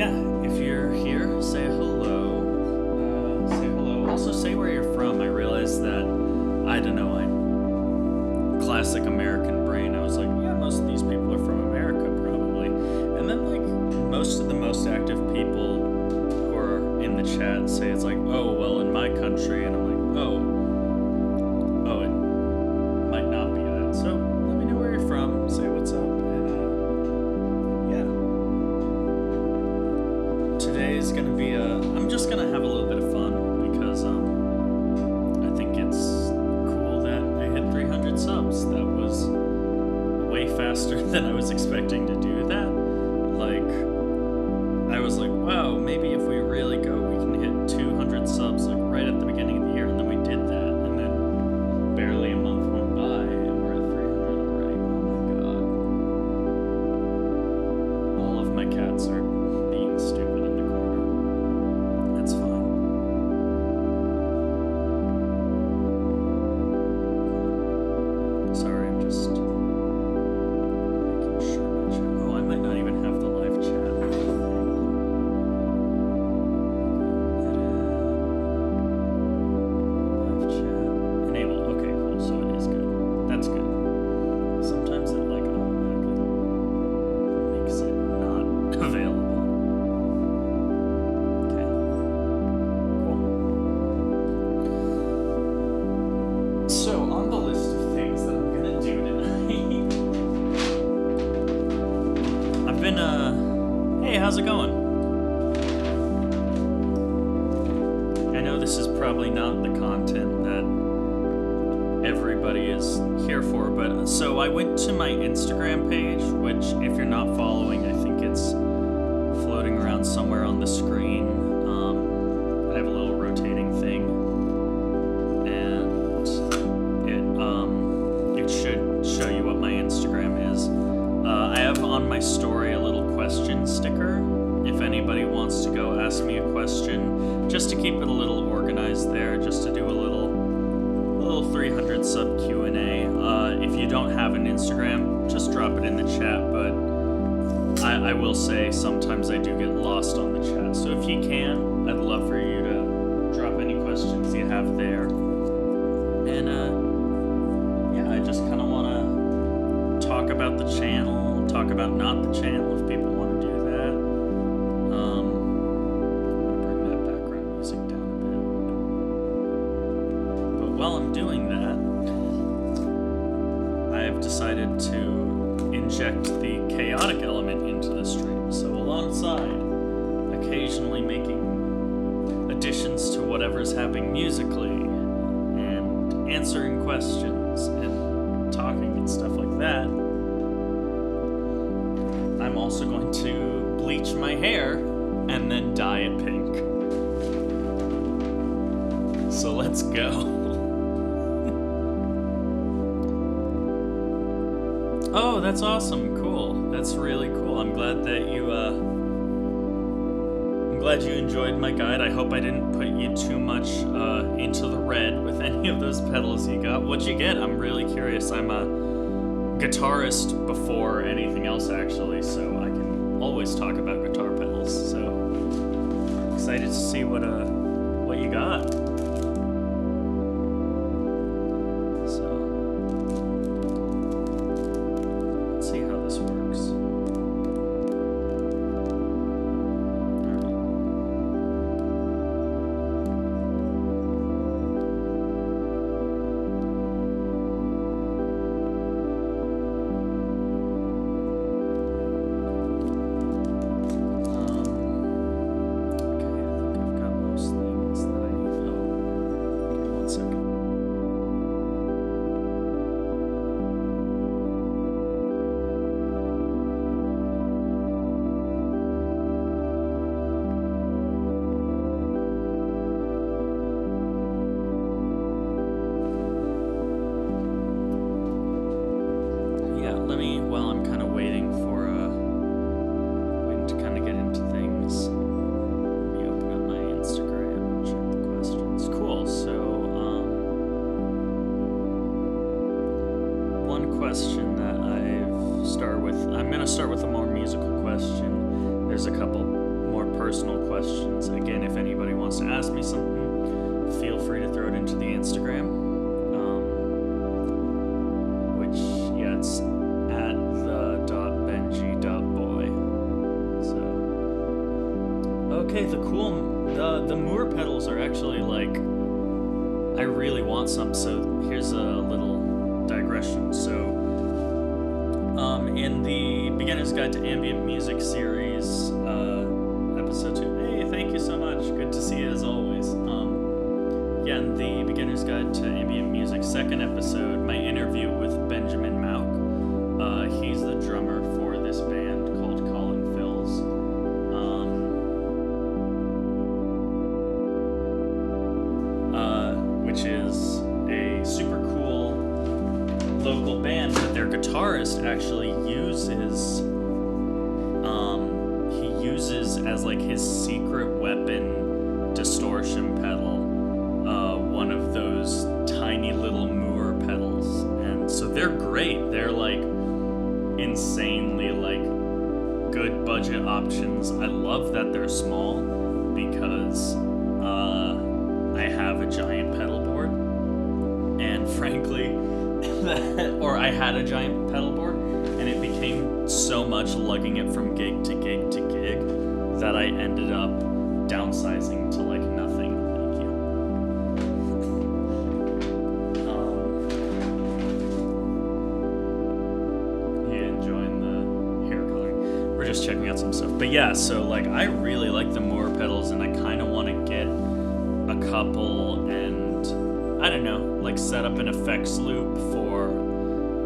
yeah, if you're here, say hello. Say hello. Also, say where you're from. I realized that, I don't know, classic American brain. I was like, yeah, most of these people are from America, probably. And then, like, most of the most active people who are in the chat say it's like, oh, well, in my country. And I'm like, oh, it might not be that. So let me know where you're from. Say what's up. And, yeah. Today's gonna be I'm just gonna have a little bit of fun because, I think it's cool that I hit 300 subs. That was way faster than I was expecting to do that. Like, I was like, wow, maybe if we really go, we can hit 200 subs, like, right at the beginning of the year, and then we did that, and then barely a month went by, and we're at 300 already. Oh my god. All of my cats are being stupid in the corner. That's fine. Sorry, I'm just making sure my chat. Oh, I might not even have the live chat. Live chat. Enable. Okay, cool. So it is good. That's good. Sometimes it like automatically makes it not available. Okay. Cool. So on the list of things that I'm gonna do tonight, I've been hey, how's it going? I know this is probably not the content that everybody is here for, but so I went to my Instagram page, which if you're not following, I think it's floating around somewhere on the screen. I have a little rotating thing, and it should show you what my Instagram is. I have on my story a little question sticker. If anybody wants to go ask me a question, just to keep it a little organized there, just to do a little 300 sub Q&A. If you don't have an Instagram, just drop it in the chat, but I will say sometimes I do get lost on the chat. So if you can, I'd love for you to drop any questions you have there. And yeah, I just kind of want to talk about the channel, talk about not the channel if people want to do that. I'm gonna bring that background music down a bit. But while I'm doing that, I have decided to inject the chaotic element into the stream. So alongside occasionally making additions to whatever's happening musically and answering questions and talking and stuff like that, I'm also going to bleach my hair and then dye it pink. So let's go. Oh, that's awesome. Cool. That's really cool. I'm glad that you enjoyed my guide. I hope I didn't put you too much into the red with any of those pedals you got. What'd you get? I'm really curious. I'm a guitarist before anything else, actually, so I can always talk about guitar pedals. So excited to see what you got. So let's see how this works. Okay, I think I've got most things that I need. Oh, personal questions. Again, if anybody wants to ask me something, feel free to throw it into the Instagram. Which, yeah, it's at the.benji.boy. So, okay, the Moore pedals are actually like, I really want some, so here's a little digression. So, in the Beginner's Guide to Ambient Music series, episode 2, hey, thank you so much, good to see you as always. Yeah, in the Beginner's Guide to Ambient Music second episode, my interview with Benjamin Mauk. He's the drummer for this band called Colin Fills. Which is a super cool local band, but their guitarist actually uses as like his secret weapon distortion pedal, one of those tiny little Moore pedals. And so they're great. They're like insanely like good budget options. I love that they're small because I have a giant pedal board, and frankly, or I had a giant pedal board, and it became so much lugging it from gig to gig to gig that I ended up downsizing to like nothing. Thank you. Yeah, enjoying the hair coloring. We're just checking out some stuff. But yeah, so like I really like the Moore pedals, and I kind of want to get a couple and, I don't know, like set up an effects loop for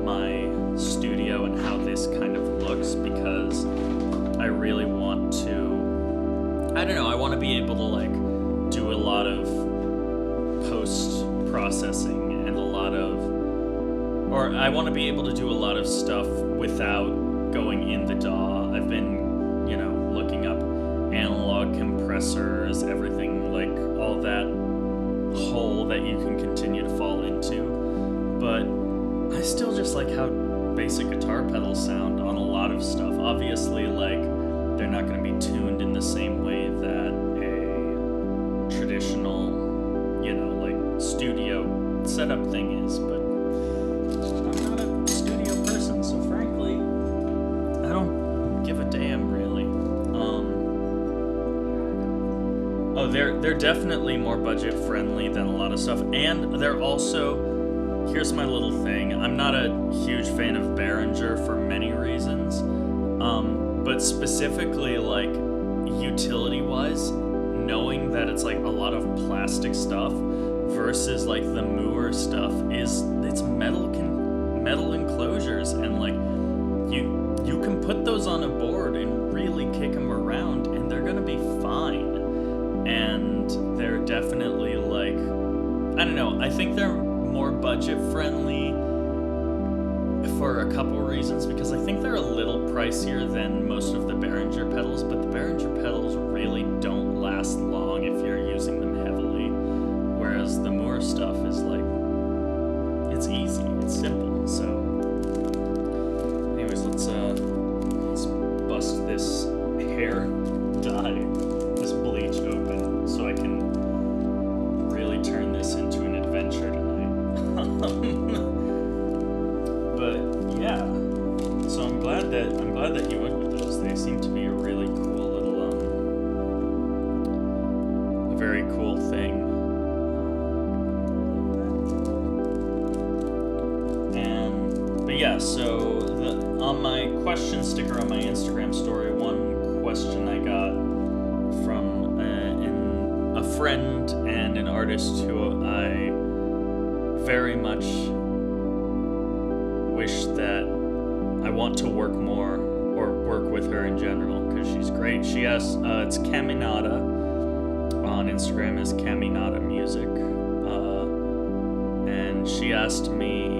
my studio and how this kind of looks, because I really want to, I don't know, I want to be able to like do a lot of post-processing and or I want to be able to do a lot of stuff without going in the DAW. I've been, looking up analog compressors, everything, like all that hole that you can continue to fall into. But I still just like how basic guitar pedals sound on a lot of stuff. Obviously, like, they're not going to be tuned in the same way that a traditional, like, studio setup thing is, but I'm not a studio person, so frankly, I don't give a damn, really. They're definitely more budget friendly than a lot of stuff, and they're also, here's my little thing, I'm not a huge fan of Behringer for many reasons, but specifically, like, utility-wise, knowing that it's, like, a lot of plastic stuff versus, like, the Moore stuff it's metal enclosures, and, like, you can put those on a board and really kick them around, and they're gonna be fine. And they're definitely, like, I don't know, I think they're more budget friendly for a couple reasons, because I think they're a little pricier than most of the Behringer pedals, but the Behringer pedals really don't last long if you're using them heavily, whereas the Moore stuff is like, it's easy, it's simple. So anyways, let's bust this hair dye, this bleach open, so I can really turn this into an adventure tonight. But yeah, so I'm glad that you went with those. They seem to be a really cool little, a very cool thing. But yeah, so on my question sticker on my Instagram story, one question I got from a friend and an artist who I very much wish that I want to work more, or work with her in general, because she's great. She asked, it's Caminata, on Instagram is Caminata Music, and she asked me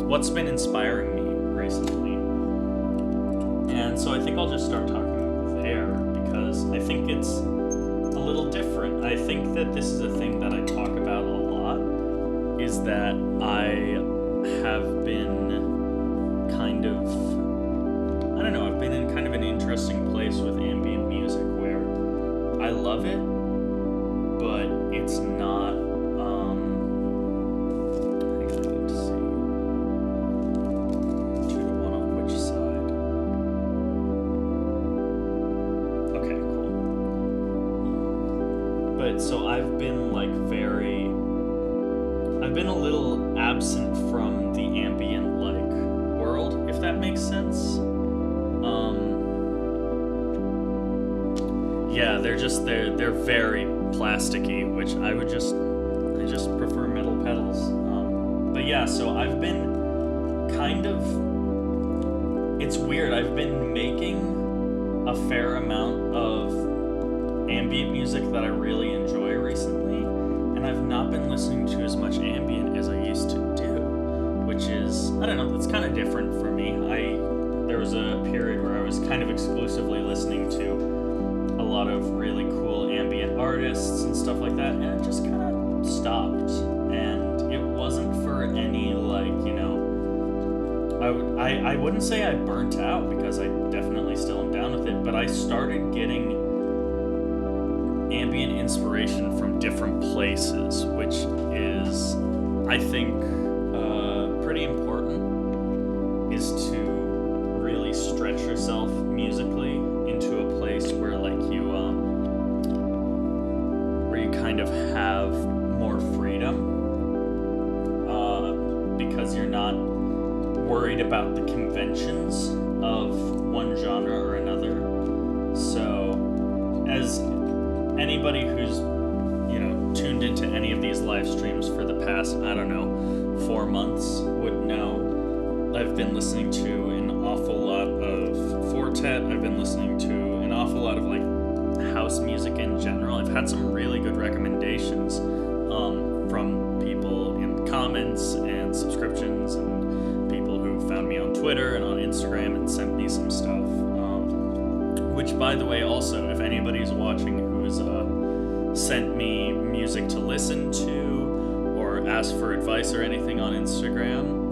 what's been inspiring me recently. And so I think I'll just start talking with air, because I think it's a little different. I think that this is a thing that I talk about a lot, is that I have been I've been in kind of an interesting place place with ambient music where I love it, but it's not, I think I need to see 2-1 on which side. Okay, cool. But so I've been a little absent from the ambient world, if that makes sense. Yeah, they're very plasticky, which I just prefer metal pedals. But yeah, so I've been it's weird, I've been making a fair amount of ambient music that I really enjoy recently, and I've not been listening to as much ambient as I used to do, which is, I don't know, that's kind of different for me. There was a period where I was kind of exclusively listening to a lot of really cool ambient artists and stuff like that, and it just kind of stopped. And it wasn't for any, I wouldn't say I burnt out, because I definitely still am down with it, but I started getting ambient inspiration from different places, which is, I think, pretty important, is to really stretch yourself musically into a place where you kind of have more freedom, because you're not worried about the conventions of one genre or another. So, as anybody who's, tuned into any of these live streams for the past, 4 months would know, I've been listening to an awful lot of Fortet. I've been listening to an awful lot of house music in general. I've had some really good recommendations from people in comments and subscriptions, and people who found me on Twitter and on Instagram and sent me some stuff. Which, by the way, also, if anybody's watching who's sent me music to listen to or asked for advice or anything on Instagram,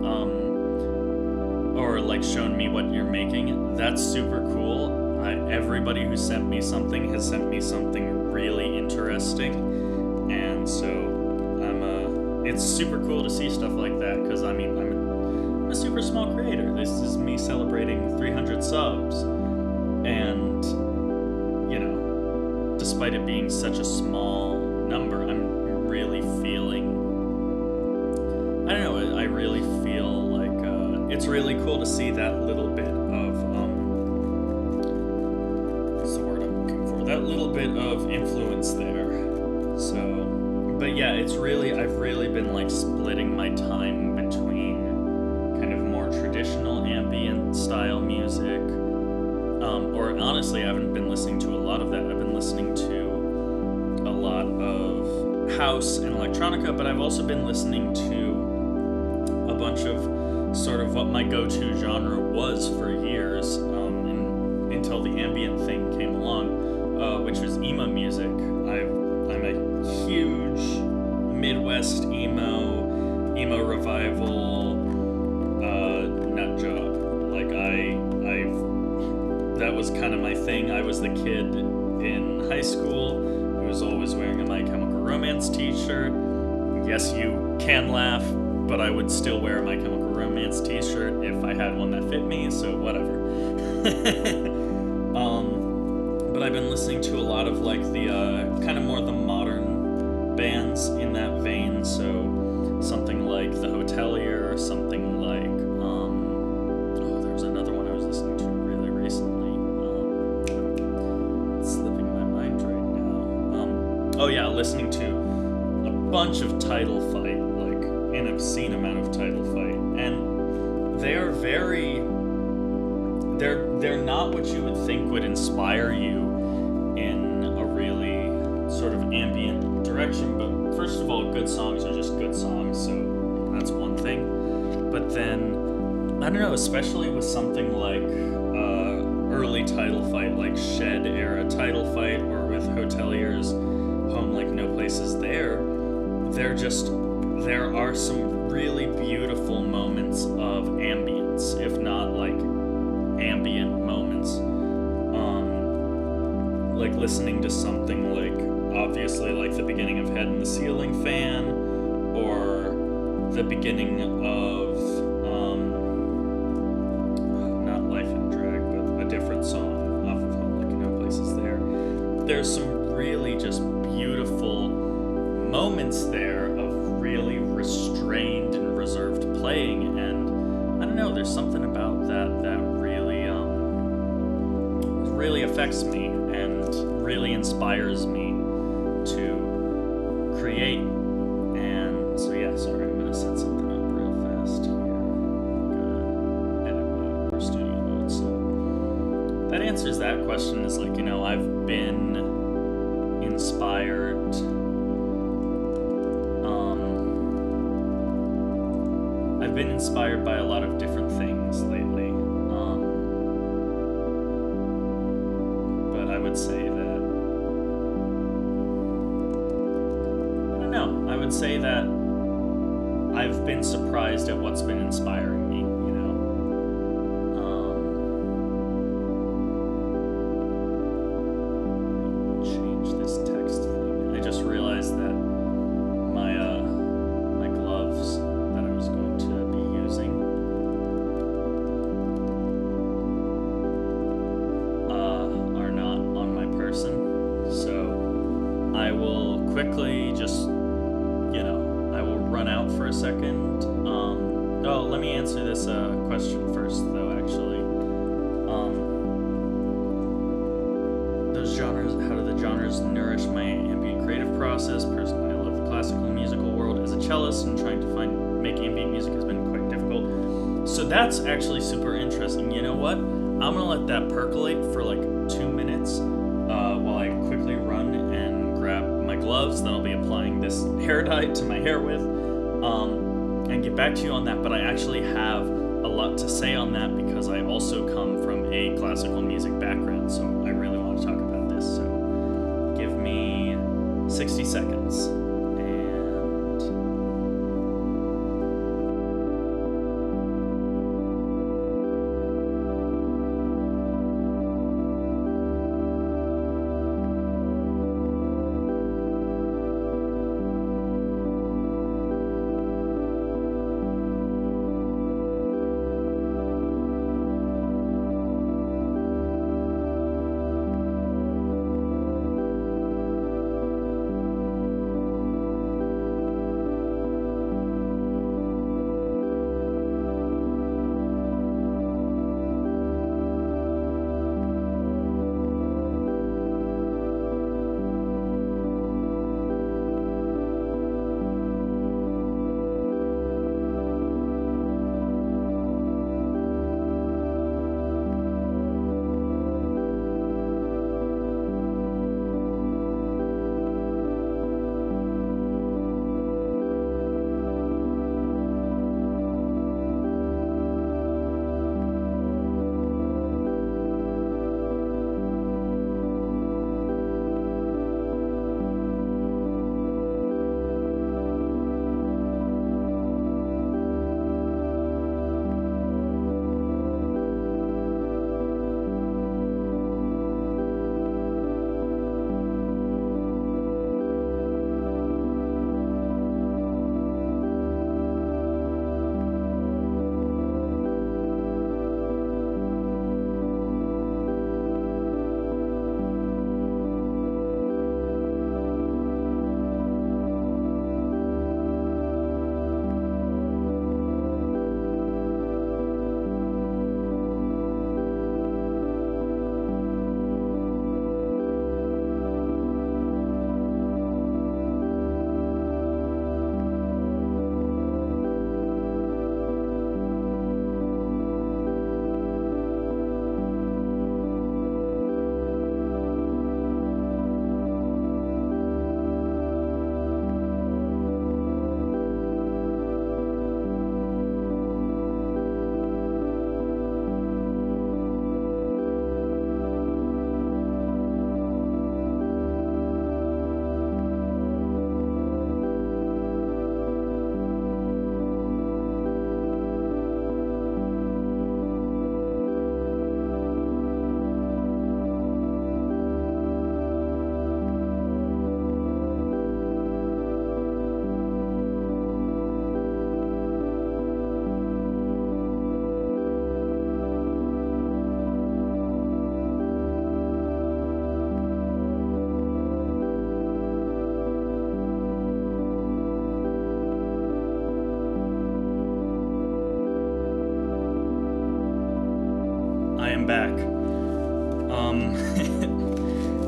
or shown me what you're making, that's super cool. Everybody who sent me something has sent me something really interesting, and so it's super cool to see stuff like that, because I'm a super small creator. This is me celebrating 300 subs, and despite it being such a small number, I'm really feeling, I don't know, I really feel it's really cool to see that little bit of, what's the word I'm looking for? That little bit of influence there. So, but yeah, I've really been splitting my time between kind of more traditional ambient style music, or honestly, I haven't been listening to a lot of that. I've been listening to a lot of house and electronica, but I've also been listening to a bunch of sort of what my go-to genre was for years, until the ambient thing came along, which was emo music. I'm a huge Midwest emo revival nut job. That was kind of my thing. I was the kid in high school who was always wearing a My Chemical Romance t-shirt. Yes, you can laugh, but I would still wear a My Chemical Romance t-shirt if I had one that fit me, so whatever. But I've been listening to a lot of the kind of more the modern bands in that vein, so something like The Hotelier, or something like, there was another one I was listening to really recently. It's slipping my mind right now. Listening to a bunch of Title Fight, an obscene amount of Title Fight, and they are they're not what you would think would inspire you in a really sort of ambient direction. But first of all, good songs are just good songs, so that's one thing. But then, I don't know, especially with something like early Title Fight, like Shed era Title Fight, or with Hotelier's Home Like No Place Is There, there are some really beautiful moments of ambience, if not ambient moments. like listening to something like, obviously, like the beginning of Head in the Ceiling Fan, or the beginning of, not Life in Drag, but a different song off of Home Like No Places There. There's some really just beautiful moments there of really restrained and reserved playing, and I don't know, there's something about that that really affects me and really inspires me to create. And so yeah, sorry, I'm gonna set something up real fast here. Edit mode or studio mode. So that answers that question. Is like, you know, I've been inspired by a lot of different things lately. But I would say that, I don't know, I would say that I've been surprised at what's been inspiring me, you know? Change this text thing. I just realized that my gloves that I was going to be using are not on my person. So I will quickly just, you know, I will run out for a second. Oh, let me answer this question first, though, actually. Those genres, how do the genres nourish my ambient creative process? Personally, I love the classical musical world. As a cellist, and trying to make ambient music has been quite difficult. So that's actually super interesting. You know what? I'm gonna let that percolate for like 2 minutes while I quickly run and grab my gloves that I'll be applying this hair dye to my hair with, and get back to you on that. But I actually have a lot to say on that because I also come from a classical music background, so I really want to talk about this. So give me 60 seconds.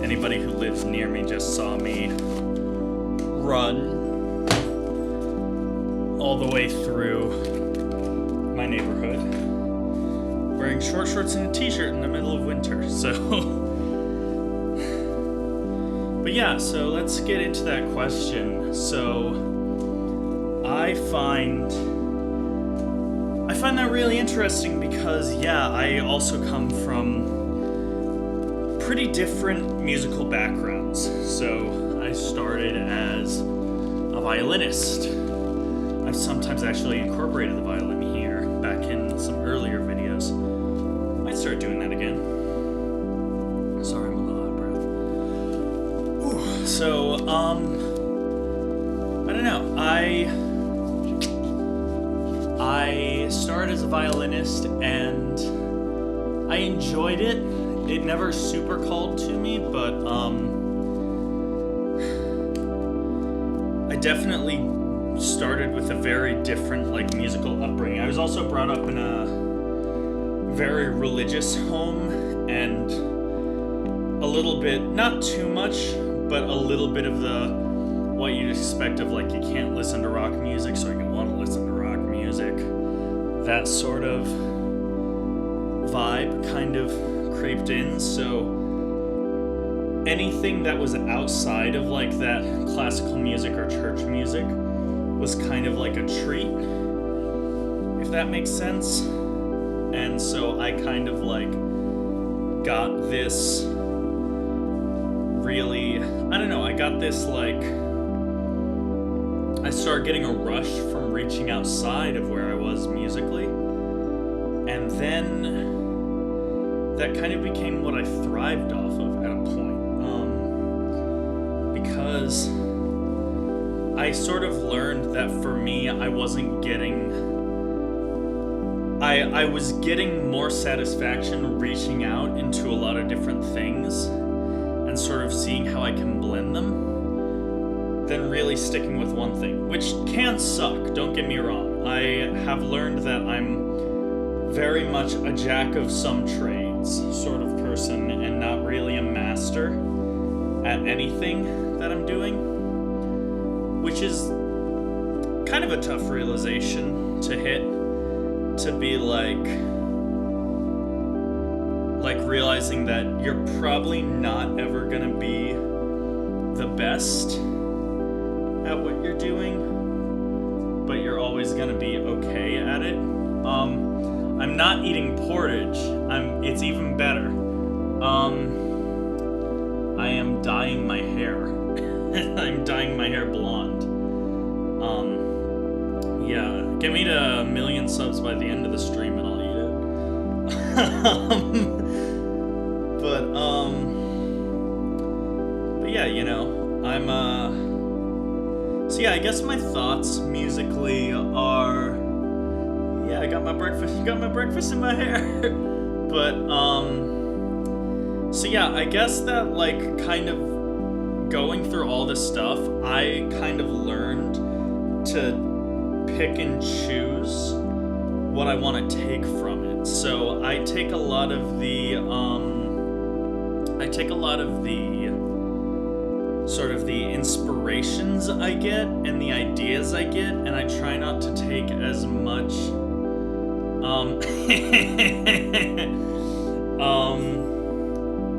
Anybody who lives near me just saw me run all the way through my neighborhood wearing short shorts and a t-shirt in the middle of winter, so... But yeah, so let's get into that question. So, I find that really interesting because, yeah, I also come from pretty different musical backgrounds. So I started as a violinist. I've sometimes actually incorporated the violin here back in some earlier videos. Might start doing that again. Sorry, I'm a little out of breath. Ooh, so, I don't know. I started as a violinist and I enjoyed it. It never super called to me, but I definitely started with a very different musical upbringing. I was also brought up in a very religious home, and a little bit, not too much, but a little bit of the what you'd expect of you can't listen to rock music, so you want to listen to rock music. That sort of vibe kind of creeped in, so anything that was outside of that classical music or church music was kind of like a treat, if that makes sense. And so I kind of got this really, I don't know, I got this I started getting a rush from reaching outside of where I was musically, and then that kind of became what I thrived off of at a point, because I sort of learned that for me, I wasn't getting, I was getting more satisfaction reaching out into a lot of different things and sort of seeing how I can blend them than really sticking with one thing, which can suck, don't get me wrong. I have learned that I'm very much a jack of some trades sort of person and not really a master at anything that I'm doing, which is kind of a tough realization to hit, to be realizing that you're probably not ever gonna be the best at what you're doing, but you're always gonna be okay at it. I'm not eating porridge. It's even better. I am dyeing my hair. I'm dyeing my hair blonde. Yeah, get me to 1 million subs by the end of the stream and I'll eat it. But yeah, so yeah, I guess my thoughts musically are, yeah, I got my breakfast in my hair. But, so yeah, I guess that, kind of going through all this stuff, I kind of learned to pick and choose what I want to take from it. So I take a lot of the, sort of the inspirations I get and the ideas I get, and I try not to take as much,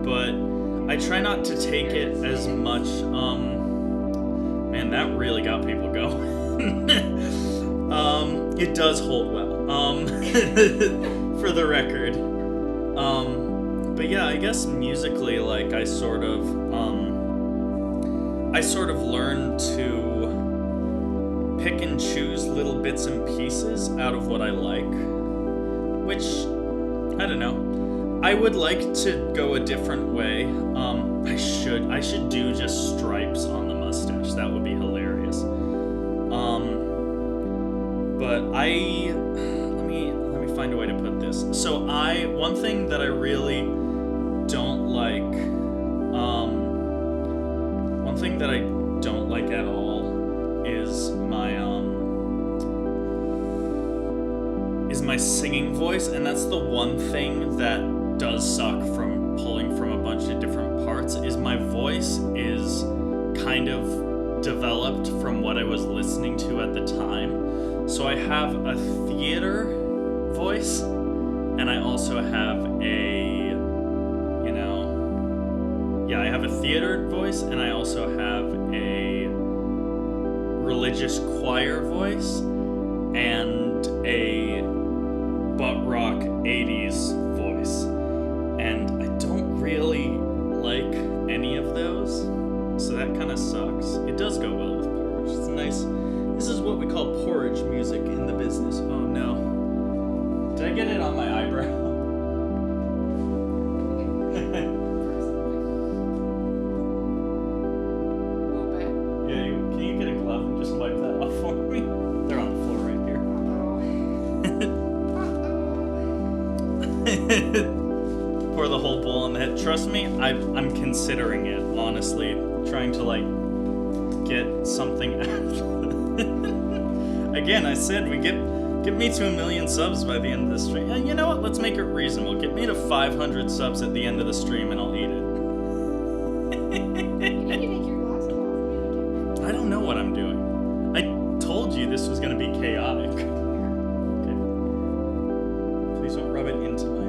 but I try not to take it as much, man, that really got people going. It does hold well, for the record. But yeah, I guess musically, I sort of learned to pick and choose little bits and pieces out of what I like, which, I don't know, I would like to go a different way. I should do just stripes on the mustache. That would be hilarious. But let me find a way to put this. So one thing that I really don't like, one thing that I don't like at all is my singing voice, and that's the one thing that does suck from pulling from a bunch of different parts is my voice is kind of developed from what I was listening to at the time. So I have a theater voice, and I also have I have a theater voice, and I also have a religious choir voice, and a butt rock 80s voice. And I don't really like any of those, so that kind of sucks. It does go well with porridge. It's nice. This is what we call porridge music in the business. Oh no. Did I get it on my eyebrow? Can you get a glove and just wipe that off for me? They're on the floor right here. Pour the whole bowl on the head. Trust me, I'm considering it, honestly. Trying to, get something out. Again, I said we get me to 1 million subs by the end of the stream. And you know what? Let's make it reasonable. Get me to 500 subs at the end of the stream and I'll eat it. I don't know what I'm doing. I told you this was going to be chaotic. Okay. Please don't rub it into my eye.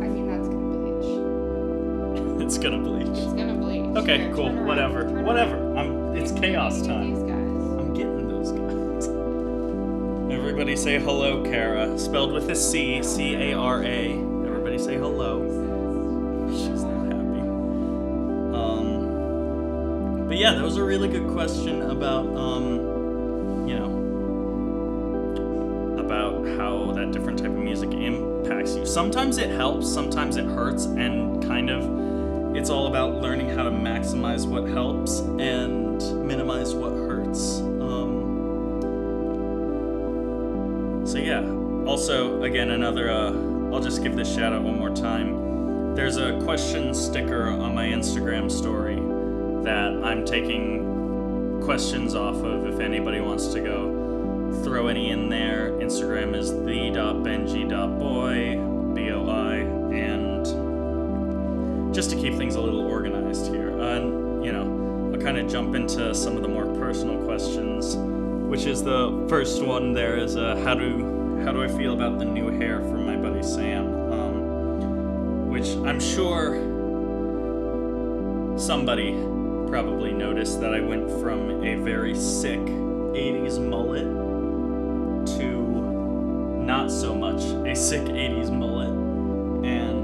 I mean, that's gonna bleach. It's gonna bleach. It's gonna bleach. Okay, Here, cool. turn around. Whatever. Turn Whatever. around. It's You're chaos getting time. these guys. I'm getting those guys. Everybody say hello, Kara. Spelled with a C. C-A-R-A. Everybody say hello. She's not happy. But yeah, that was a really good question about, about how that different type of music impacts you. Sometimes it helps, sometimes it hurts, and kind of it's all about learning how to maximize what helps and minimize what hurts. So yeah, also, again, another, I'll just give this shout out one more time. There's a question sticker on my Instagram story that I'm taking questions off of if anybody wants to go throw any in there. Instagram is the.benji.boy, B-O-I, and just to keep things a little organized here. I'll kind of jump into some of the more personal questions, which is the first one there is, how do I feel about the new hair from my buddy Sam? Which I'm sure somebody probably noticed that I went from a very sick 80s mullet to not so much a sick 80s mullet. And,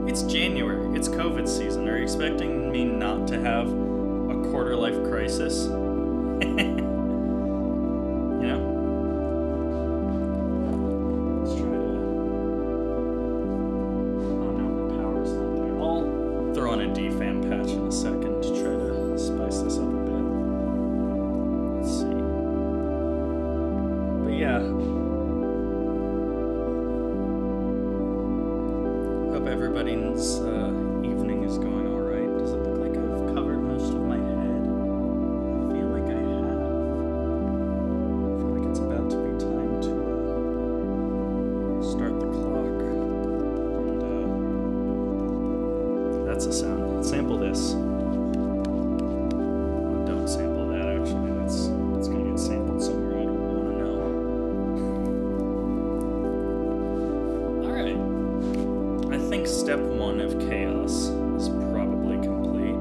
it's January. It's COVID season. Are you expecting me not to have a quarter-life crisis? Let's try to... Oh no, the power's not there. I'll throw on a defam patch in a second to try to spice this up a bit. Let's see. But yeah. Hope everybody's evening is going alright. Does it look like I've covered most of my head? I feel like I have. I feel like it's about to be time to start the clock. And that's a sound. Sample this. Oh, don't sample that actually. It's gonna get sampled somewhere I don't want to know. Alright. I think step 1 of chaos is probably complete.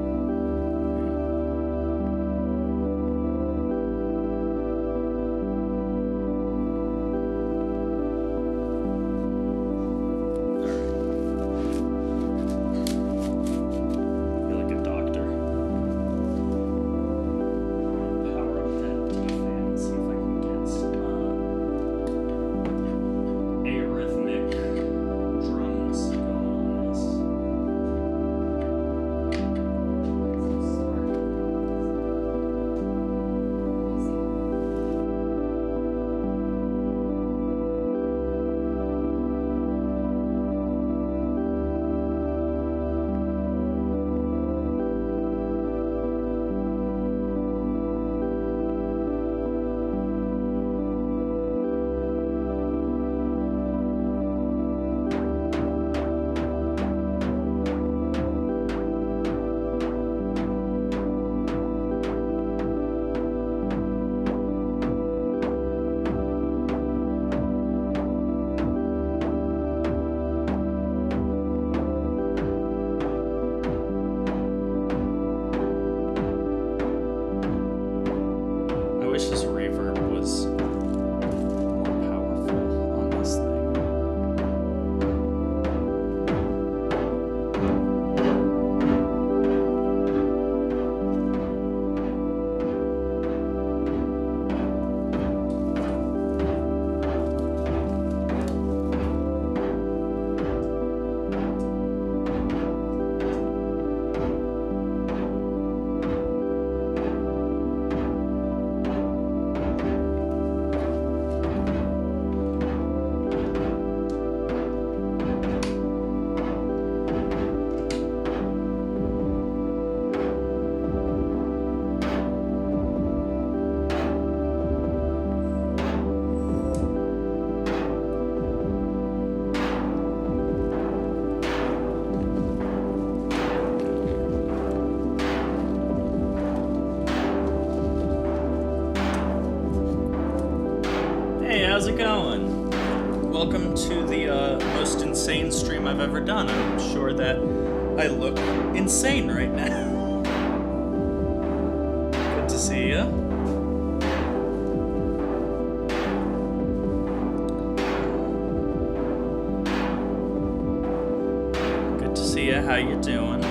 I feel like a doctor. Power up that fan and see if I can get some arrhythmic drums going on this. insane stream I've ever done. I'm sure that I look insane right now. Good to see ya. Good to see ya. How you doing?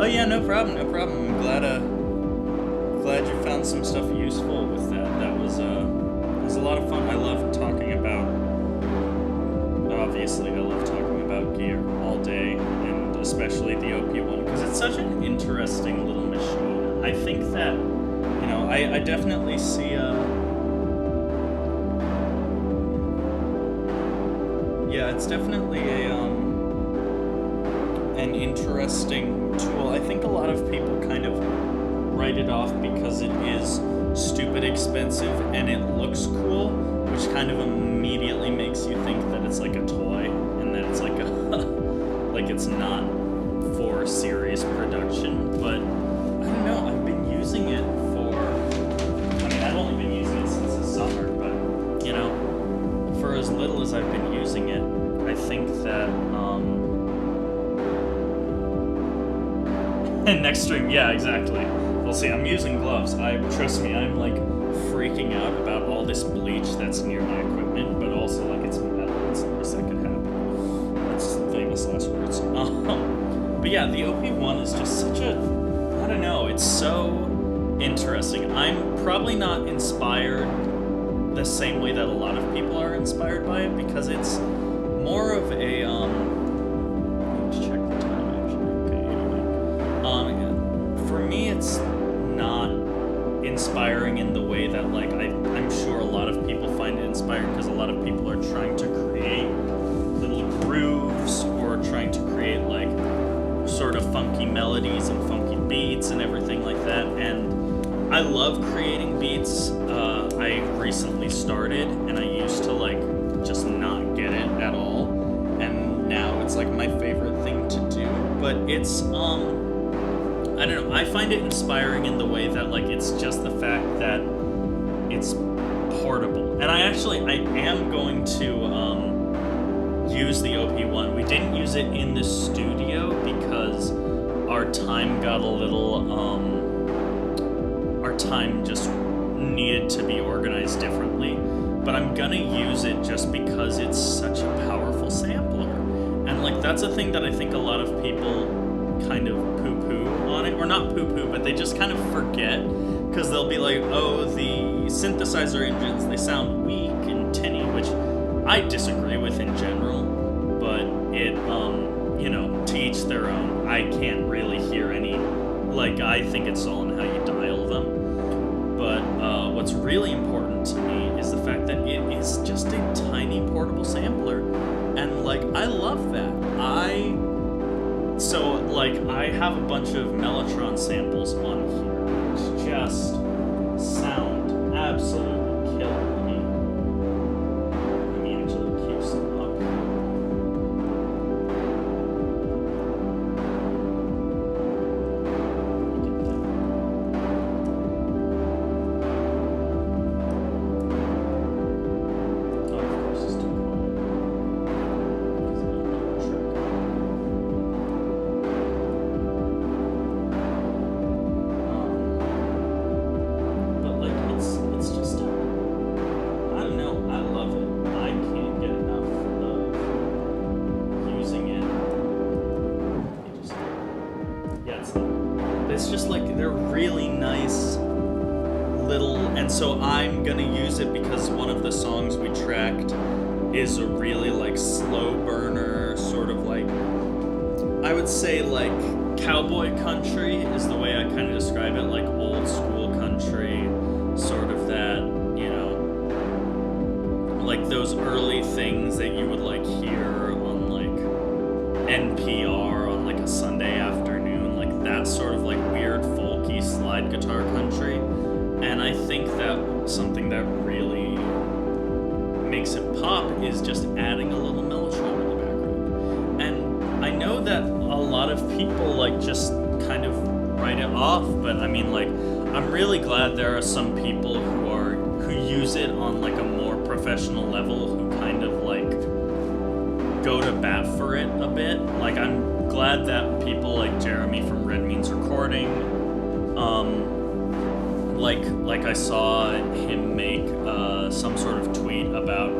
Oh yeah, no problem. I'm glad you found some stuff useful with that. That was a lot of fun. I love talking about. Obviously, I love talking about gear all day, and especially the OP1 because it's such an interesting little machine. I think that I definitely see yeah, it's definitely an interesting tool. I think a lot of people kind of write it off because it is stupid expensive and it looks cool, which kind of immediately makes you think that it's like a toy and that it's like a like it's not for serious production. But I don't know, I've been using it I've only been using it since the summer, but for as little as I've been using it, I think that next stream, yeah, exactly. We'll see. I'm using gloves. Trust me, I'm like freaking out about all this bleach that's near my equipment, but also like it's metal. It's the worst that could happen. That's famous last words. But yeah, the OP1 is just such a, I don't know, it's so interesting. I'm probably not inspired the same way that a lot of people are inspired by it because it's more of a for me, it's not inspiring in the way that, like, I'm sure a lot of people find it inspiring because a lot of people are trying to create little grooves or trying to create, like, sort of funky melodies and funky beats and everything like that. And I love creating beats. I recently started and I used to, like, just not get it at all. And now it's, like, my favorite thing to do. But it's, I don't know, I find it inspiring in the way that, like, it's just the fact that it's portable. And I am going to use the OP1. We didn't use it in the studio because our time got a little, our time just needed to be organized differently. But I'm gonna use it just because it's such a powerful sampler. And, like, that's a thing that I think a lot of people kind of poo-poo on it, or not poo-poo, but they just kind of forget, because they'll be like, oh, the synthesizer engines, they sound weak and tinny, which I disagree with in general, but it, to each their own. I can't really hear any, like, I think it's all in how you dial them, but what's really important to me is the fact that it is just a tiny portable sampler, and, like, I love that. So, like, I have a bunch of Mellotron samples on here, which just sound absolutely killing me. Let me actually keep some up. Oh, of course, it's too quiet. And so I'm gonna use it because one of the songs we tracked is a really like slow burner, sort of like, I would say like cowboy country is the way I kind of describe it, like old school country, sort of that, you know, like those early things that you would like hear on like NPR on like a Sunday afternoon, like that sort of like weird folky slide guitar country. And I think that something that really makes it pop is just adding a little mellotron in the background. And I know that a lot of people like just kind of write it off, but I mean, like, I'm really glad there are some people who use it on like a more professional level, who kind of like go to bat for it a bit. Like, I'm glad that people like Jeremy from Red Means Recording, like I saw him make some sort of tweet about,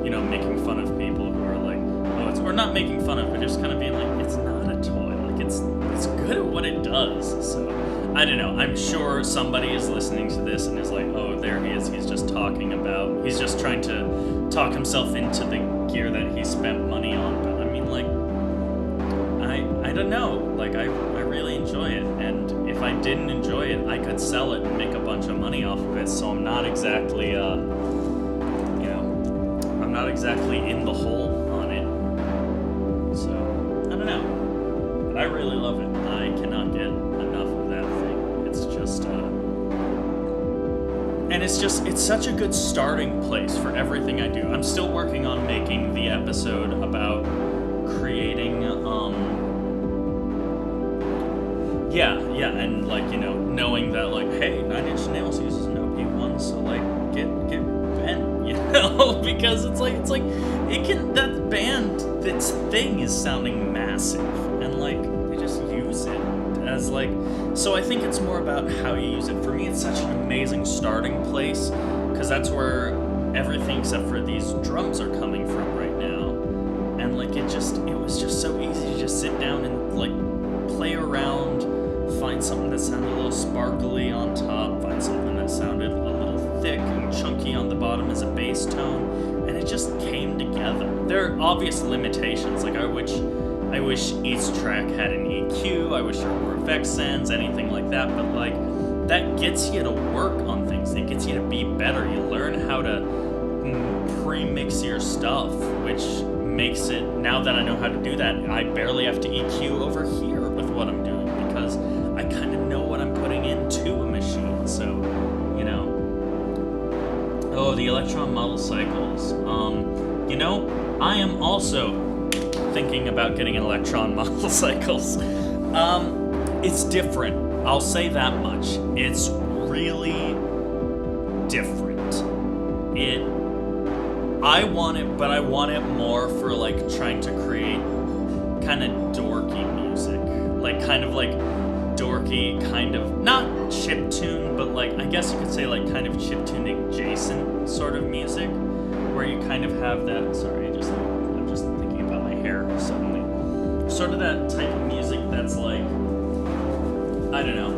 you know, making fun of people who are like, oh, it's, or not making fun of, but just kind of being like, it's not a toy, like it's good at what it does. So I don't know, I'm sure somebody is listening to this and is like, oh, there he is, he's just trying to talk himself into the gear that he spent money on. But I mean, like, I don't know, like I really enjoy it, and if I didn't enjoy it, I could sell it and make a bunch of money off of it. So I'm not exactly I'm not exactly in the hole on it. So I don't know, but I really love it. I cannot get enough of that thing. It's just and it's such a good starting place for everything I do. I'm still working on making the episode about creating and like, you know, knowing that like, hey, Nine Inch Nails uses an OP1, so like get Ben, you know, because it's like it can, that band, its thing is sounding massive, and like they just use it as like, so I think it's more about how you use it. For me, it's such an amazing starting place, because that's where everything except for these drums are coming from right now, and like it was just so easy to just sit down and like play around, find something that sounded a little sparkly on top, find something that sounded a little thick and chunky on the bottom as a bass tone, and it just came together. There are obvious limitations, like I wish each track had an EQ, I wish there were effects sends, anything like that, but like that gets you to work on things, it gets you to be better, you learn how to pre-mix your stuff, which makes it, now that I know how to do that, I barely have to EQ over here with what I'm doing, because I kind of know what I'm putting into a machine. So, you know. Oh, the Electron model cycles. You know, I am also thinking about getting an Electron model cycles. It's different. I'll say that much. It's really different. I want it, but I want it more for like trying to create kind of dorky music, like kind of like dorky, kind of not chiptune, but like I guess you could say like kind of chiptune adjacent sort of music, where you kind of have that. Sorry, I'm just thinking about my hair suddenly. Sort of that type of music that's like, I don't know.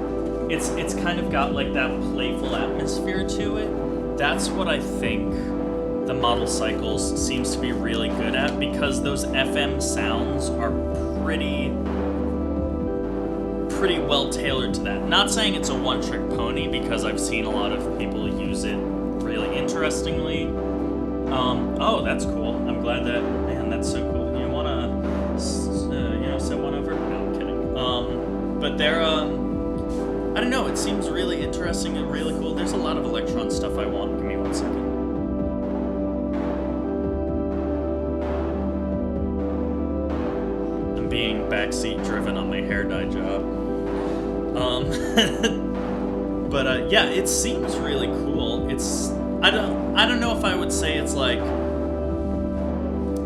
It's kind of got like that playful atmosphere to it. That's what I think the model cycles seems to be really good at, because those FM sounds are pretty well tailored to that. Not saying it's a one-trick pony, because I've seen a lot of people use it really interestingly. Oh, that's cool. I'm glad that, man, that's so cool. You wanna, send one over? No, I'm kidding. But they're, I don't know, it seems really interesting and really cool. There's a lot of Electron stuff I want. Give me 1 second. Being backseat driven on my hair dye job. But yeah, it seems really cool. It's, I don't know if I would say it's like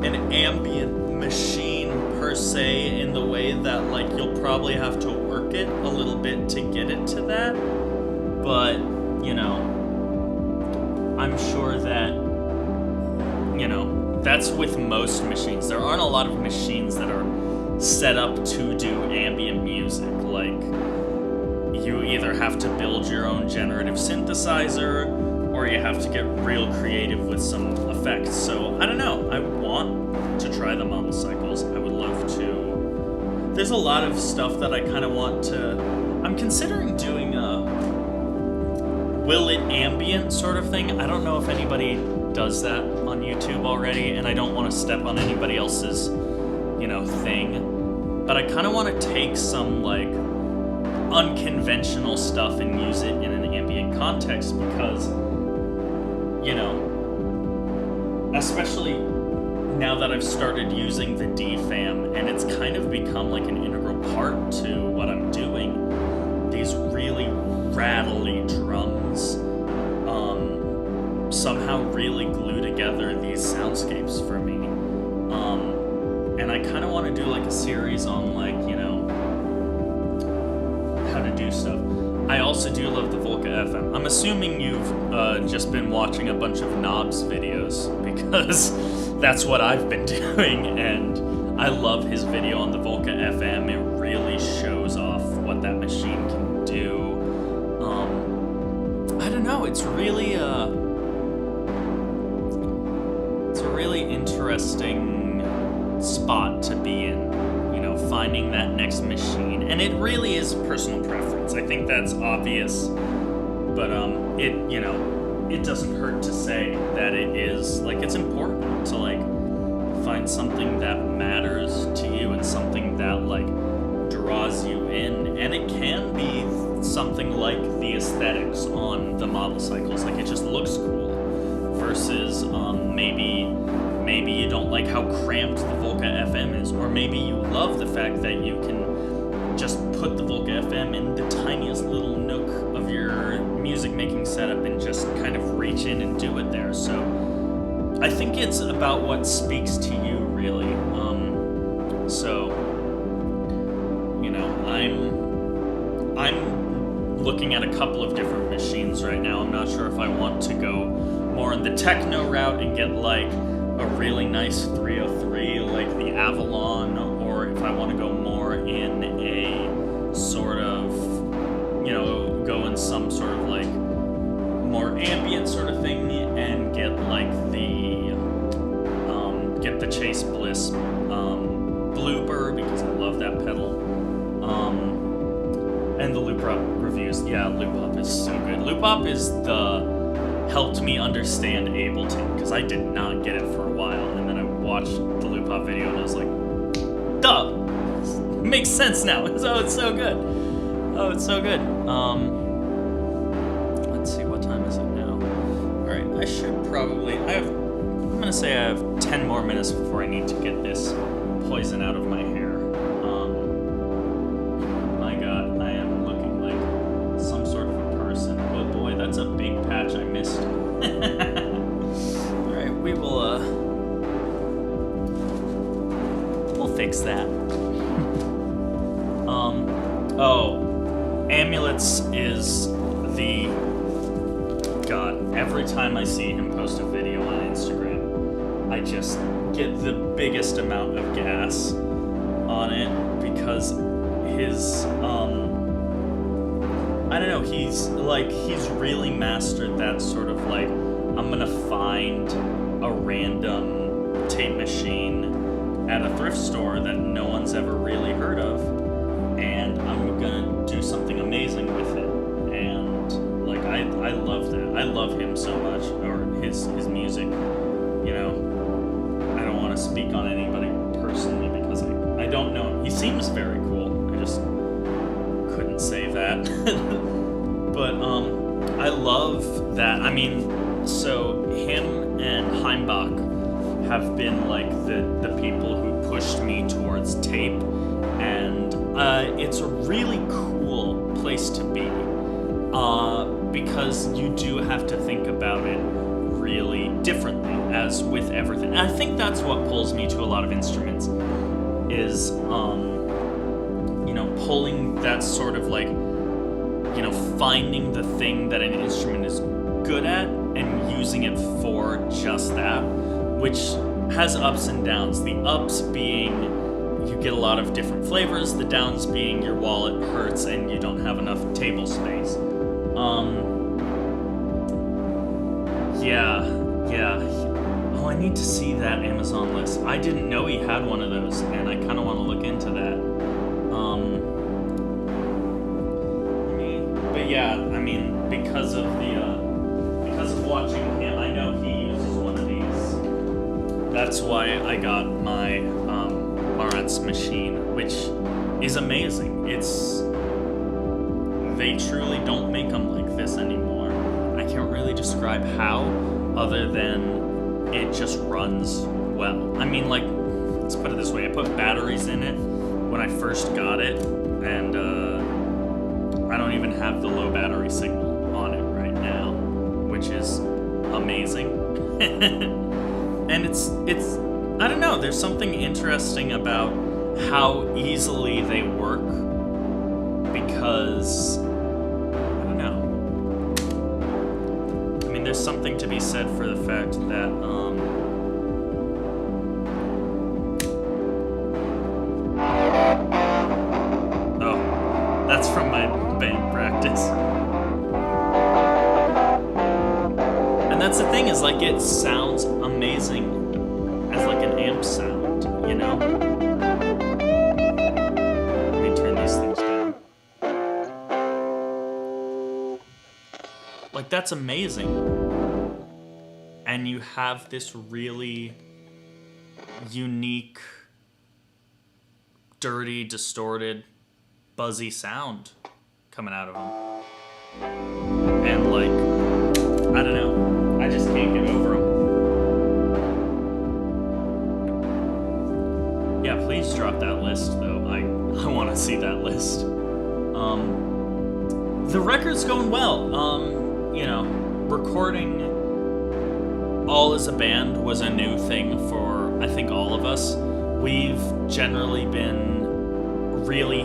an ambient machine per se, in the way that like you'll probably have to work it a little bit to get it to that. But, you know, I'm sure that, you know, that's with most machines. There aren't a lot of machines that are set up to do ambient music. Like, you either have to build your own generative synthesizer, where you have to get real creative with some effects. So I don't know. I want to try the model cycles. I would love to. There's a lot of stuff that I kind of want to. I'm considering doing a will it ambient sort of thing. I don't know if anybody does that on YouTube already, and I don't want to step on anybody else's, thing. But I kind of want to take some like unconventional stuff and use it in an ambient context because, especially now that I've started using the DFAM and it's kind of become like an integral part to what I'm doing, these really rattly drums somehow really glue together these soundscapes for me. And I kind of want to do like a series on like, how to do stuff. I also do love the Volca FM. I'm assuming you've just been watching a bunch of Knobs videos because that's what I've been doing, and I love his video on the Volca FM. It really shows off what that machine can do. I don't know, it's really a really interesting spot to be in, finding that next machine. And it really is personal preference. I think that's obvious, but it doesn't hurt to say that it is, like, it's important to, like, find something that matters to you and something that, like, draws you in. And it can be something like the aesthetics on the model cycles. Like, it just looks cool versus maybe you don't like how cramped the Volca FM is, or maybe you love the fact that you can just put the Volca FM in the tiniest little nook of your music making setup and just kind of reach in and do it there. So I think it's about what speaks to you, really. I'm looking at a couple of different machines right now. I'm not sure if I want to go more in the techno route and get like a really nice 303 like the Avalon, or if I want to go more in a sort of, go in some sort of like more ambient sort of thing and get like the Chase Bliss Blooper, because I love that pedal. And the Loop Up reviews. Yeah, Loop Up is so good. Loop Up is helped me understand Ableton, because I did not get it for a while, and then I watched the Loop Up video and I was like, duh! Makes sense now. Oh, it's so good. Oh, it's so good. Let's see, what time is it now? Alright, I should probably... I'm gonna say I have 10 more minutes before I need to get this poison out of my hair. My god, I am looking like some sort of a person. Oh boy, that's a big patch I missed. Alright, we will, we'll fix that. Amulets is the... God, every time I see him post a video on Instagram, I just get the biggest amount of gas on it, because his, I don't know, he's really mastered that sort of like, I'm gonna find a random tape machine at a thrift store that no one's ever really heard of, and I'm gonna do something amazing with it. And like, I love that. I love him so much, or his music. I don't want to speak on anybody personally because I don't know him. He seems very cool. I just couldn't say that. But I love that. I mean, so him and Heimbach have been like the people who pushed me towards tape, and it's a really cool place to be, because you do have to think about it really differently, as with everything. And I think that's what pulls me to a lot of instruments, is pulling that sort of like, finding the thing that an instrument is good at and using it for just that, which has ups and downs. The ups being you get a lot of different flavors, the downs being your wallet hurts and you don't have enough table space. Yeah, yeah. Oh, I need to see that Amazon list. I didn't know he had one of those, and I kind of want to look into that. But yeah, I mean, because of watching him, I know he uses one of these. That's why I got my Marantz machine, which is amazing. They truly don't make them like this anymore. I can't really describe how, other than it just runs well. I mean, like, let's put it this way, I put batteries in it when I first got it, and I don't even have the low battery signal on it right now, which is amazing. And it's I don't know, there's something interesting about how easily they work, because I don't know. I mean, there's something to be said for the fact that oh, that's from my band practice. And that's the thing, is like, it sounds amazing as like an amp sound, you know? Let me turn these things down. Like, that's amazing. And you have this really unique, dirty, distorted, buzzy sound coming out of them. And like, I don't know, I just can't get over them. Yeah, please drop that list, though. I want to see that list. The record's going well. You know, recording all as a band was a new thing for, I think, all of us. We've generally been really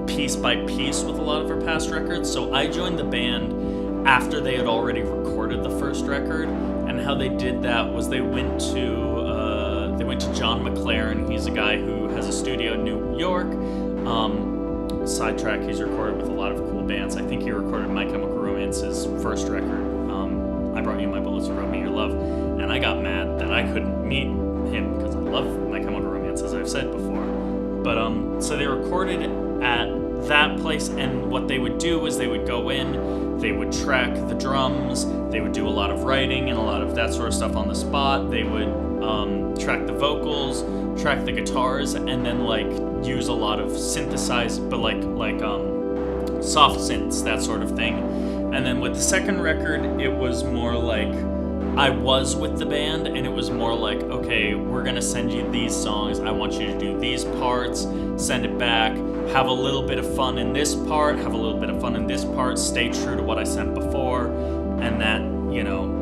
piece by piece with a lot of our past records, so I joined the band after they had already recorded the first record, and how they did that was they went to John McLaren. He's a guy who has a studio in New York. Sidetrack, he's recorded with a lot of cool bands. I think he recorded My Chemical Romance's first record, I Brought You My Bullets, You Brought Me Your Love, and I got mad that I couldn't meet him because I love My Chemical Romance, as I've said before. But so they recorded at that place, and what they would do is they would go in, they would track the drums, they would do a lot of writing and a lot of that sort of stuff on the spot. They would track the vocals, track the guitars, and then like use a lot of synthesized, but like soft synths, that sort of thing. And then with the second record, it was more like I was with the band, and it was more like, okay, we're gonna send you these songs, I want you to do these parts, send it back, have a little bit of fun in this part, have a little bit of fun in this part, stay true to what I sent before, and that, you know,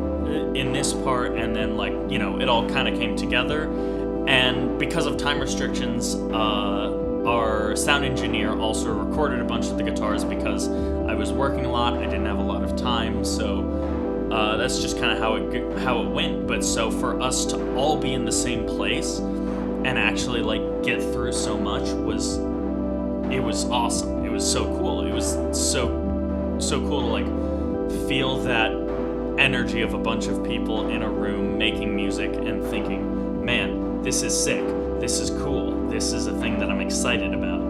in this part, and then like, you know, it all kind of came together. And because of time restrictions, our sound engineer also recorded a bunch of the guitars because I was working a lot, I didn't have a lot of time, so that's just kind of how it went. But so for us to all be in the same place and actually like get through so much was awesome. It was so cool. It was so cool to like feel that energy of a bunch of people in a room making music and thinking, man, this is sick, this is cool, this is a thing that I'm excited about.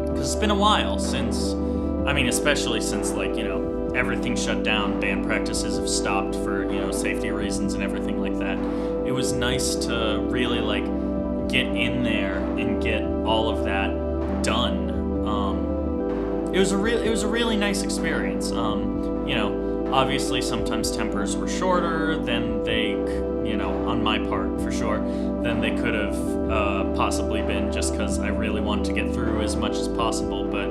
Because it's been a while since, I mean, especially since, like, you know, everything shut down, band practices have stopped for, you know, safety reasons and everything like that. It was nice to really like get in there and get all of that done. It was a really nice experience. You know, obviously sometimes tempers were shorter than they, you know, on my part for sure, than they could have possibly been, just because I really wanted to get through as much as possible. But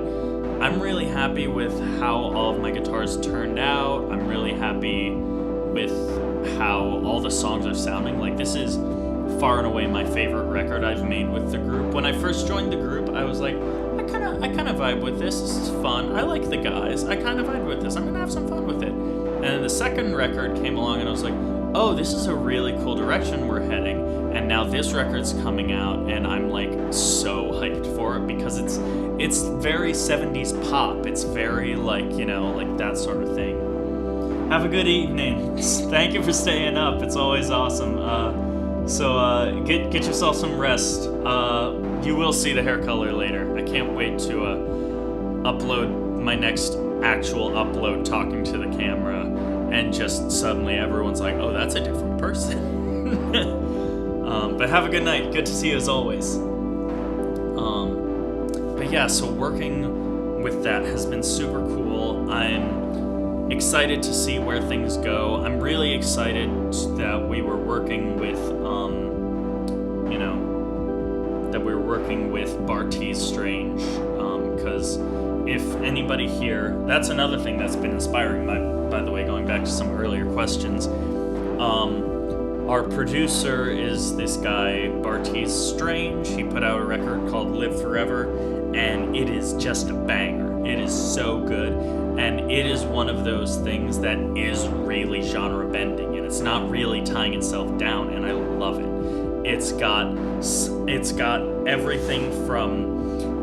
I'm really happy with how all of my guitars turned out. I'm really happy with how all the songs are sounding. Like, this is far and away my favorite record I've made with the group. When I first joined the group, I was like, I kind of vibe with this. This is fun. I like the guys. I kind of vibe with this. I'm gonna have some fun with it. And then the second record came along, and I was like, oh, this is a really cool direction we're heading. And now this record's coming out, and I'm like so hyped for it because it's very 70s pop. It's very like, you know, like that sort of thing. Have a good evening. Thank you for staying up. It's always awesome. So get yourself some rest. You will see the hair color later. I can't wait to upload my next actual upload talking to the camera, and just suddenly everyone's like, oh, that's a different person. But have a good night. Good to see you as always. But yeah, so working with that has been super cool. I'm excited to see where things go. I'm really excited that we were working with, Bartiz Strange, because if anybody here, that's another thing that's been inspiring, by the way, going back to some earlier questions. Our producer is this guy, Bartiz Strange. He put out a record called Live Forever, and it is just a banger. It is so good, and it is one of those things that is really genre bending, and it's not really tying itself down, and I love it. It's got everything from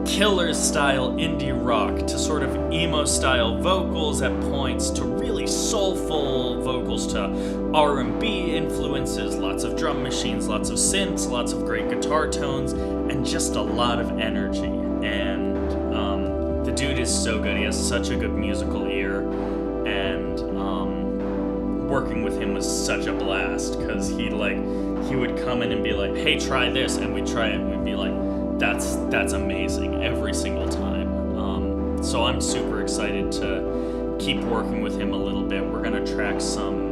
killer style indie rock to sort of emo style vocals at points to really soulful vocals to R&B influences, lots of drum machines, lots of synths, lots of great guitar tones, and just a lot of energy. And the dude is so good. He has such a good musical ear, and working with him was such a blast, because he would come in and be like, hey, try this, and we'd try it, and we'd be like, that's amazing every single time. So I'm super excited to keep working with him a little bit. We're gonna track some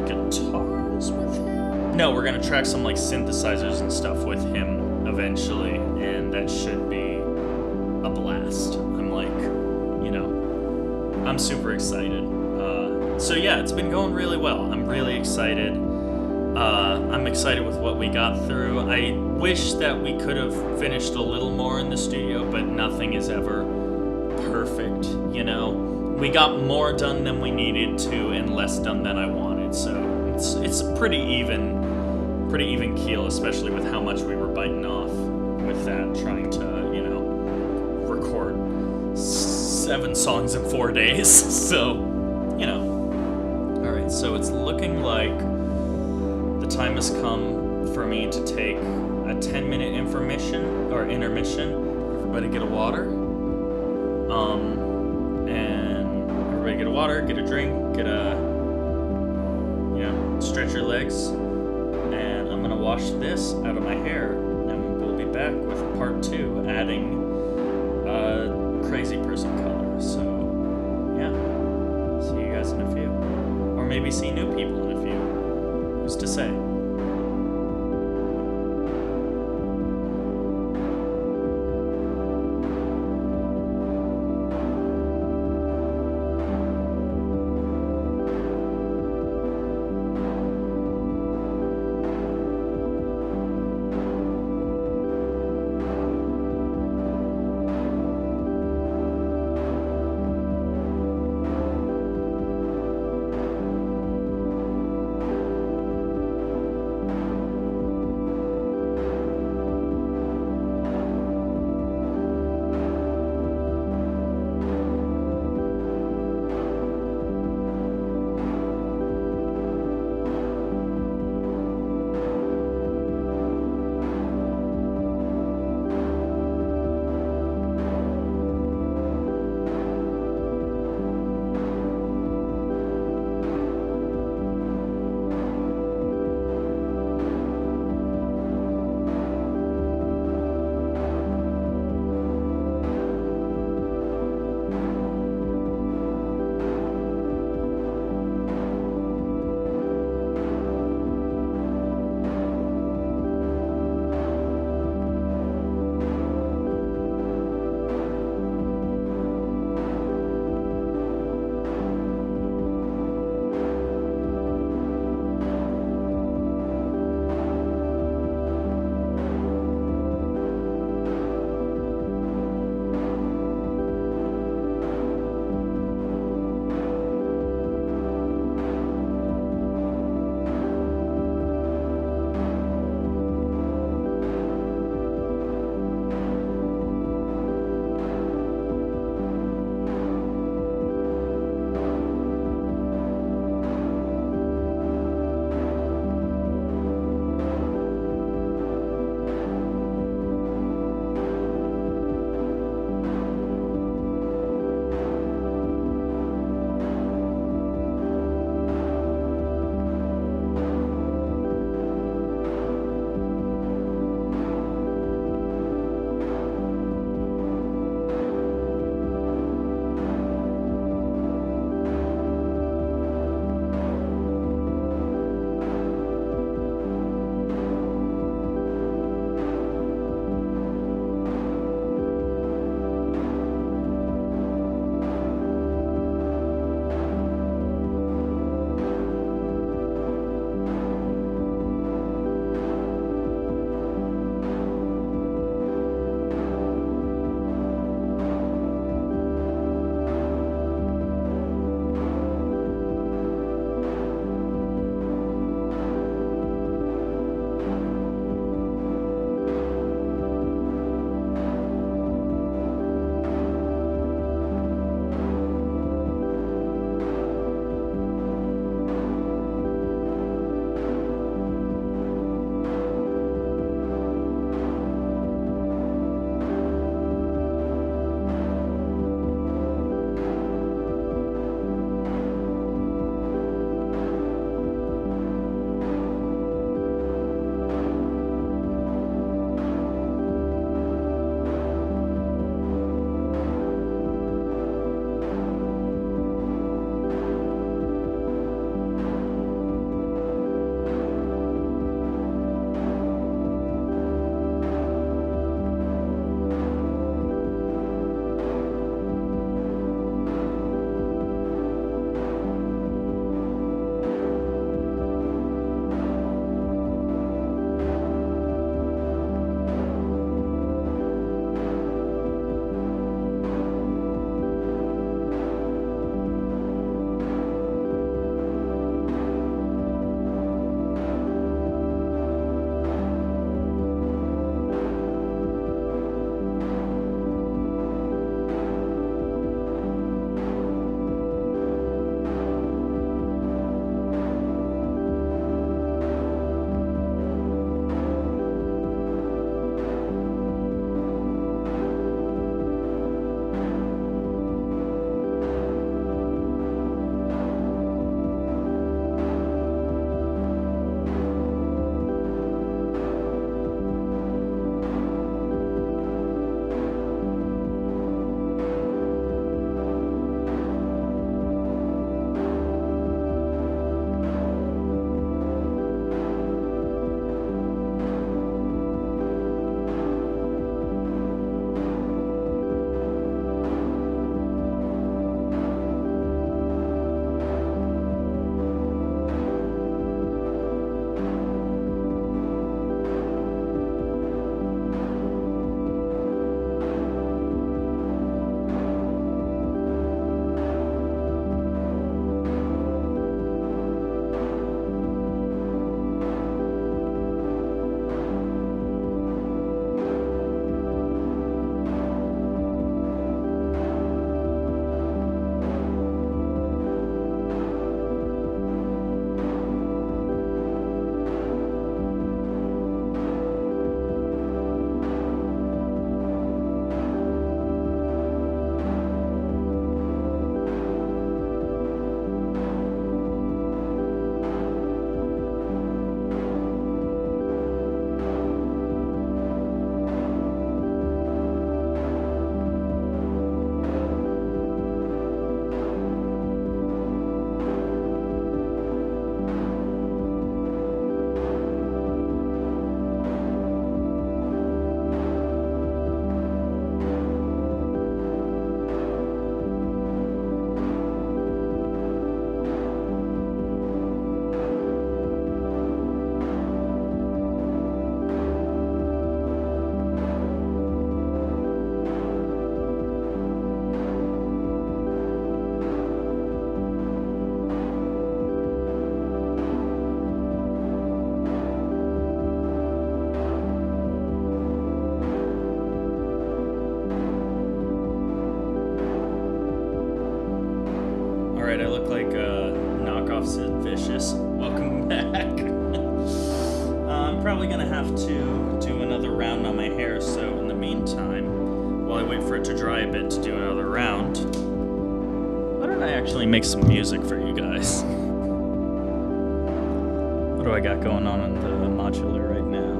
guitars with him. No, we're gonna track some like synthesizers and stuff with him eventually, and that should be a blast. I'm super excited. So yeah, it's been going really well. I'm really excited. I'm excited with what we got through. I wish that we could have finished a little more in the studio, but nothing is ever perfect, We got more done than we needed to and less done than I wanted, so it's a pretty even keel, especially with how much we were biting off with that, trying to, record 7 songs in 4 days, so, Alright, so it's looking like the time has come for me to take a 10-minute intermission. Everybody get a water. And everybody get a water, get a drink, stretch your legs. And I'm gonna wash this out of my hair, and we'll be back with part 2, adding crazy person color. So, yeah. See you guys in a few. Or maybe see new people in a few. Who's to say? suspicious. Welcome back. I'm probably gonna have to do another round on my hair, so in the meantime, while I wait for it to dry a bit to do another round, why don't I actually make some music for you guys? What do I got going on in the modular right now?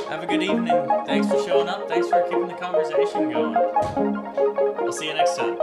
Have a good evening. Thanks for showing up. Thanks for keeping the conversation going. I'll see you next time.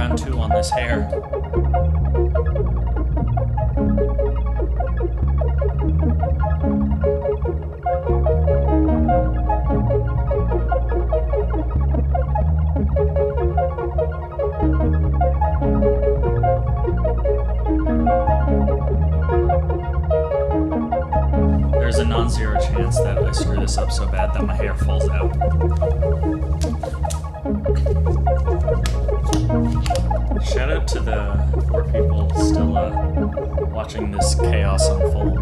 round 2 on this hair. There's a non-zero chance that I screw this up so bad that my hair falls out. Shout out to the 4 people still watching this chaos unfold.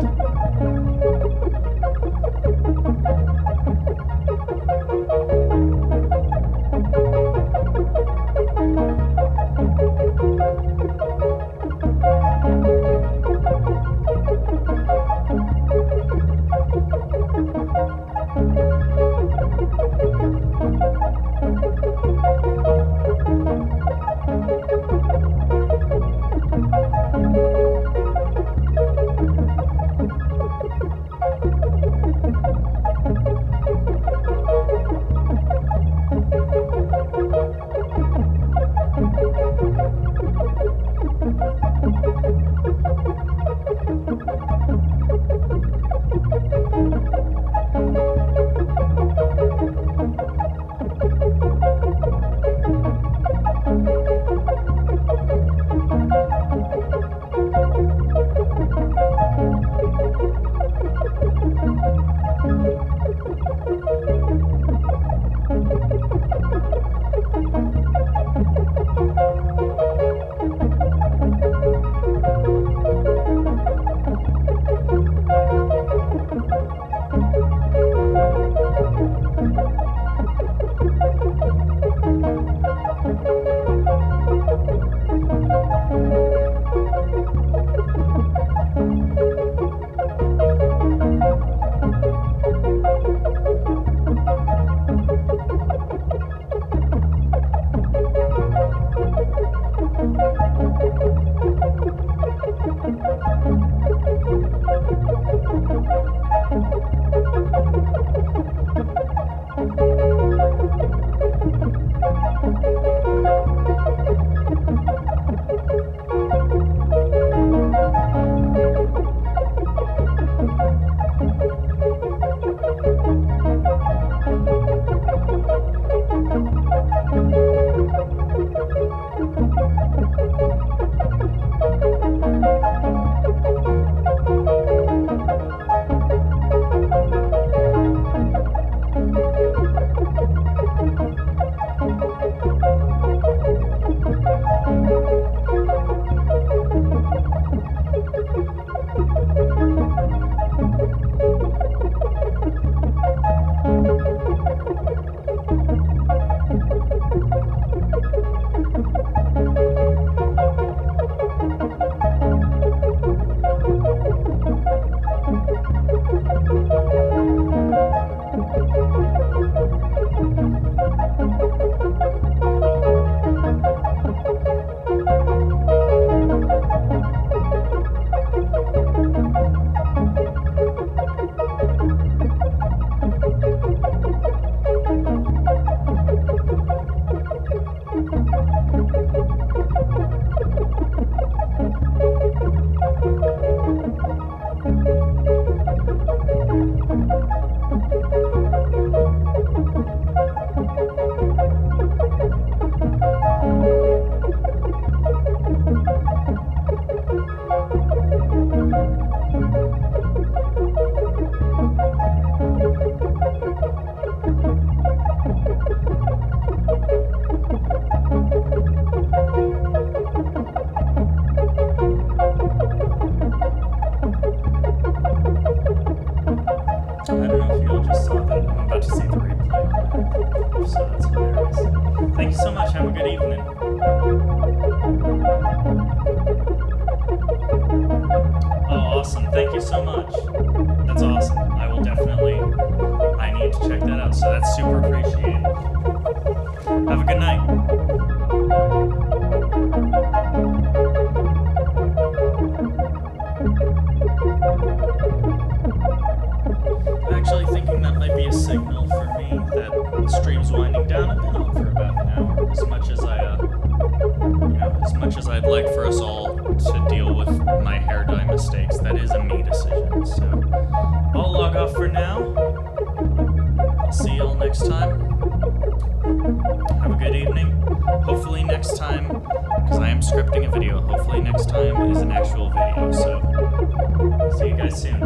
much as I'd like for us all to deal with my hair dye mistakes, that is a me decision. So I'll log off for now. I'll see y'all next time. Have a good evening. Hopefully next time, because I am scripting a video, hopefully next time is an actual video. So see you guys soon.